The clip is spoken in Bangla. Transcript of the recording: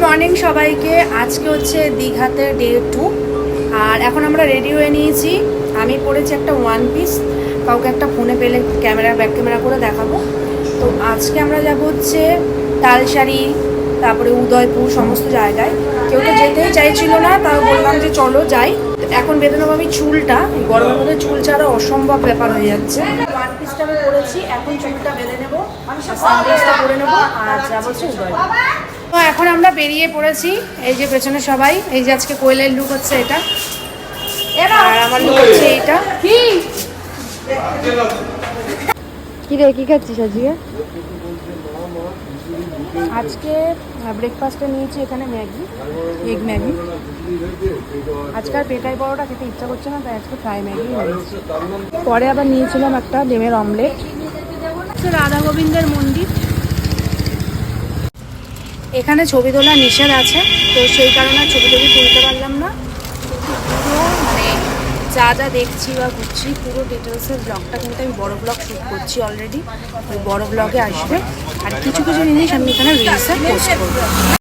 মর্নিং সবাইকে। আজকে হচ্ছে দীঘাতে ডে 2 আর এখন আমরা রেডি হয়ে নিয়েছি। আমি পরেছি একটা ওয়ান পিস, কাউকে একটা ফোনে পেলে ব্যাক ক্যামেরা করে দেখাবো। তো আজকে আমরা যাব হচ্ছে তালসারি, তারপরে উদয়পুর, সমস্ত জায়গায়। কেউ তো যেতেই চাইছিল না, তাও বললাম যে চলো যাই। এখন বেঁধে নেবো আমি চুলটা, গরমের মধ্যে চুল ছাড়া অসম্ভব ব্যাপার হয়ে যাচ্ছে। ওয়ান পিসটা আমি পরেছি, এখন চুলটা বেঁধে নেবো, সানগ্লাসটা পরে নেবো আর যাবো হচ্ছে উদয়পুর। তো এখন আমরা বেরিয়ে পড়েছি। এই যে পেছনে সবাই, এই যে আজকে কোয়েলের লুক হচ্ছে এটা, আর আমার লুক হচ্ছে এইটা। কি রে, কি খাচ্ছিস আজকে? আজকে ব্রেকফাস্টে নিয়েছি এখানে ম্যাগি, এগ ম্যাগি। আজকে আর পেটাই পরোটা খেতে ইচ্ছা করছে না, তাই আজকে ফ্রাই ম্যাগি হয়েছে। পরে আবার নিয়েছিলাম একটা ডিমের অমলেট। রাধা গোবিন্দের মন্দির, এখানে ছবি তোলা নিষেধ আছে, তো সেই কারণে ছবি তুলতে পারলাম না। পুরো মানে যা যা দেখছি বা ঘুরছি পুরো ডিটেলসের ব্লগটা কিন্তু আমি বড় ব্লগ শ্যুট করছি অলরেডি, ওই বড় ব্লগে আসবে। আর কিছু কিছু জিনিস আমি এখানে রিলসে পোস্ট করবো।